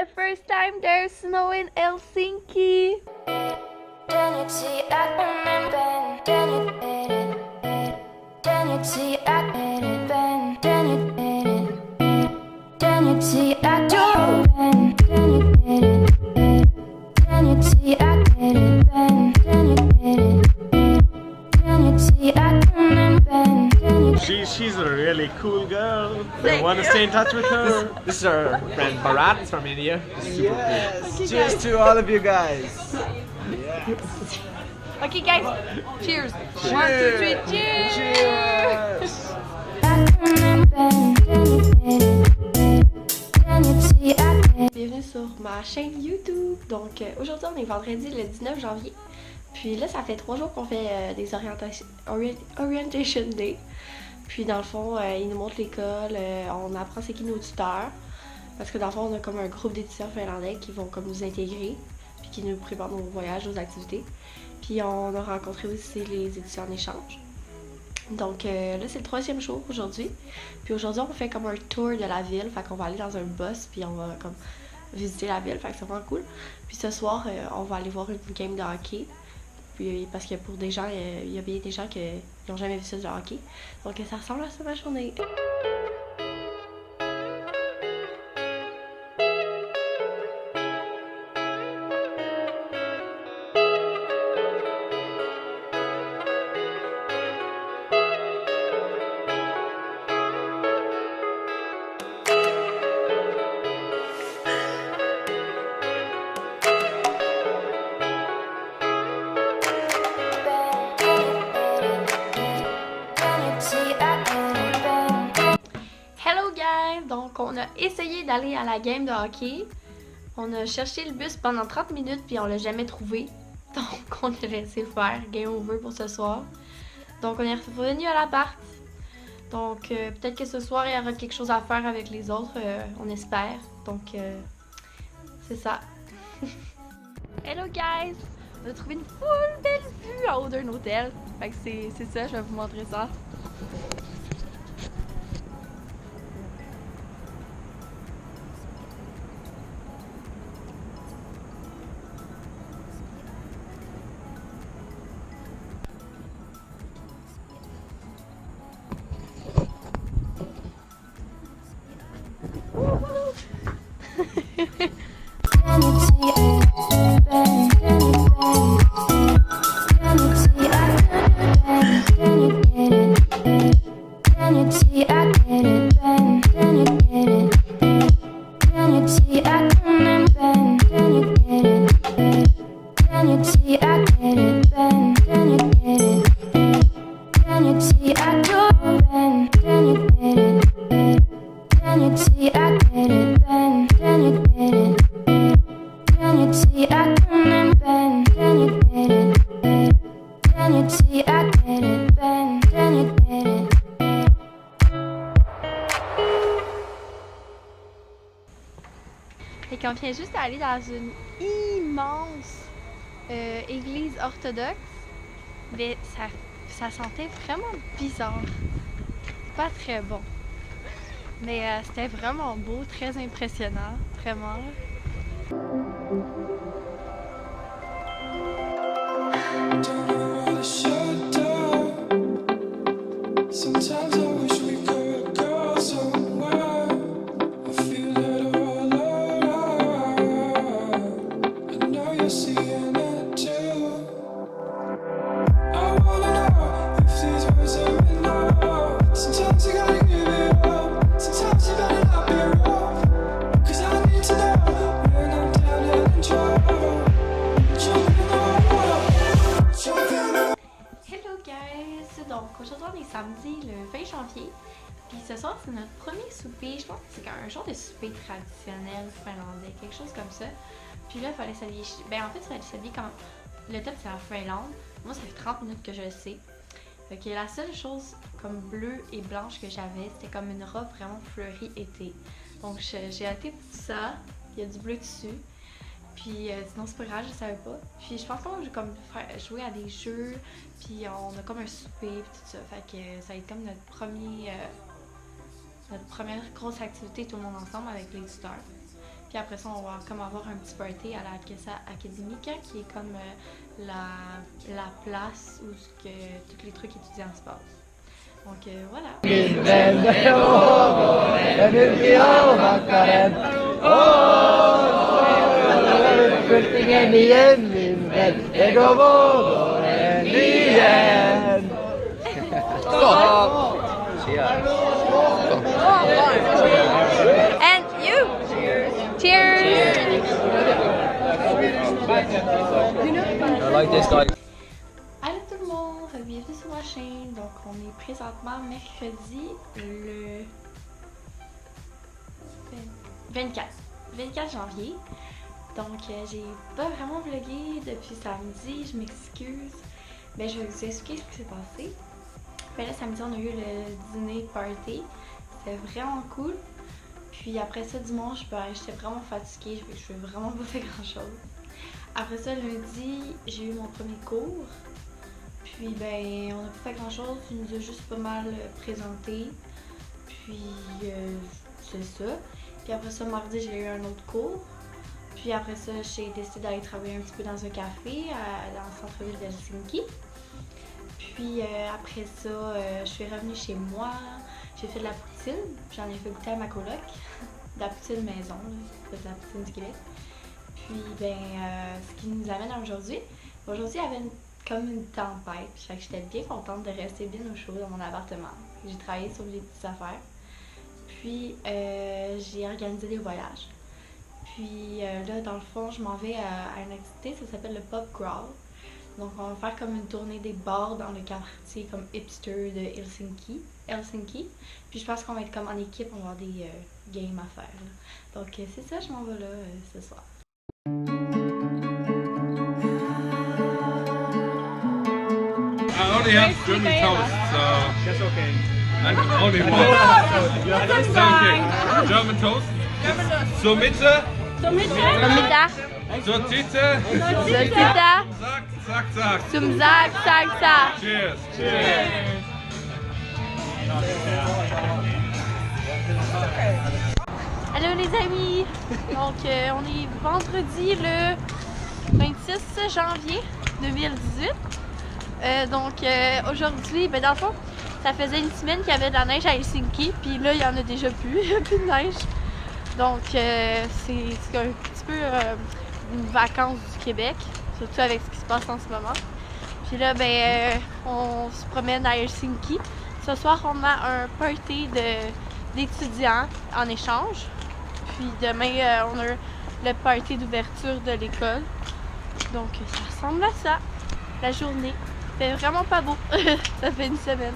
the first time there's snow in Helsinki. She's a really cool girl. I want to stay in touch with her. This is our friend Bharat from India. Yes. Cheers to all of you guys. Okay, guys, cheers. 1, 2, 3, cheers. Cheers. Bienvenue sur ma chaîne YouTube. Donc aujourd'hui on est vendredi le 19 janvier. Puis là ça fait 3 jours qu'on fait des orientation day. Puis dans le fond ils nous montrent l'école, on apprend c'est qui nos tuteurs. Parce que dans le fond on a comme un groupe d'étudiants finlandais qui vont comme nous intégrer. Puis qui nous préparent nos voyages, nos activités. Puis on a rencontré aussi les étudiants en échange. Donc là c'est le 3e jour aujourd'hui. Puis aujourd'hui on fait comme un tour de la ville. Fait qu'on va aller dans un bus puis on va comme visiter la ville. Fait que c'est vraiment cool. Puis ce soir on va aller voir une game de hockey. Puis parce que pour des gens, il y a bien des gens qui n'ont jamais vu ça du hockey. Donc ça ressemble à ça ma journée. Donc on a essayé d'aller à la game de hockey. On a cherché le bus pendant 30 minutes puis on l'a jamais trouvé. Donc on a laissé faire. Game over pour ce soir. Donc on est revenu à l'appart. Donc peut-être que ce soir il y aura quelque chose à faire avec les autres. On espère. Donc c'est ça. Hello guys! On a trouvé une full belle vue en haut d'un hôtel. Fait que c'est ça, je vais vous montrer ça. Et qu'on vient juste d'aller dans une immense église orthodoxe, mais ça sentait vraiment bizarre. Pas très bon. Mais c'était vraiment beau, très impressionnant, vraiment. Donc aujourd'hui on est samedi le 20 janvier, puis ce soir c'est notre premier souper, je pense que c'est un genre de souper traditionnel finlandais, quelque chose comme ça. Puis là il fallait s'habiller, ben en fait il fallait s'habiller quand le top c'est la Finlande, moi ça fait 30 minutes que je le sais. Fait que la seule chose comme bleue et blanche que j'avais c'était comme une robe vraiment fleurie été. Donc j'ai hâté tout ça, il y a du bleu dessus. Puis sinon c'est pas grave, je savais pas. Puis je pense qu'on va comme jouer à des jeux, puis on a comme un souper puis tout ça. Fait que ça va être comme notre première grosse activité tout le monde ensemble avec les tuteurs. Puis après ça, on va comme avoir un petit party à la Kessa Académica, qui est comme la place où que tous les trucs étudiants se passent. Donc voilà. And you! Cheers! I like this guy. Allô tout le monde, bienvenue sur ma chaîne. Donc on est présentement mercredi le 24 janvier. Donc j'ai pas vraiment vlogué depuis samedi, je m'excuse. Mais je vais vous expliquer ce qui s'est passé. Ben là samedi on a eu le dîner party, c'était vraiment cool. Puis après ça dimanche, ben, j'étais vraiment fatiguée, je fais vraiment pas fait grand chose. Après ça lundi, j'ai eu mon premier cours. Puis ben on a pas fait grand chose, il nous a juste pas mal présenté. Puis c'est ça. Puis après ça mardi j'ai eu un autre cours. Puis après ça j'ai décidé d'aller travailler un petit peu dans un café dans le centre-ville d'Helsinki. Puis après ça je suis revenue chez moi, j'ai fait de la poutine, j'en ai fait goûter à ma coloc. De la poutine maison, pas de la poutine du Québec. Puis ben ce qui nous amène à aujourd'hui. Aujourd'hui il y avait comme une tempête, fait que j'étais bien contente de rester bien au chaud dans mon appartement. J'ai travaillé sur les petites affaires. Puis j'ai organisé des voyages. Puis là dans le fond je m'en vais à une activité, ça s'appelle le pub crawl. Donc on va faire comme une tournée des bars dans le quartier comme hipster de Helsinki. Puis je pense qu'on va être comme en équipe, on va avoir des games à faire. Là. Donc c'est ça, je m'en vais là ce soir. I only have German toast, so that's okay. And only one. Thank you. German toast. Zur Mitte. Tomita! Zur Tite. Tita! Zack, zack, zack. Zum Zack, Zack, Zack! Cheers. Cheers. Allô les amis! Donc on est vendredi le 26 janvier 2018. Donc aujourd'hui, ben dans le fond, ça faisait une semaine qu'il y avait de la neige à Helsinki, puis là il y en a déjà plus, il n'y a plus de neige. Donc c'est un petit peu une vacance du Québec, surtout avec ce qui se passe en ce moment. Puis là ben on se promène à Helsinki. Ce soir on a un party d'étudiants en échange. Puis demain on a le party d'ouverture de l'école. Donc ça ressemble à ça, la journée. Il fait vraiment pas beau, ça fait une semaine.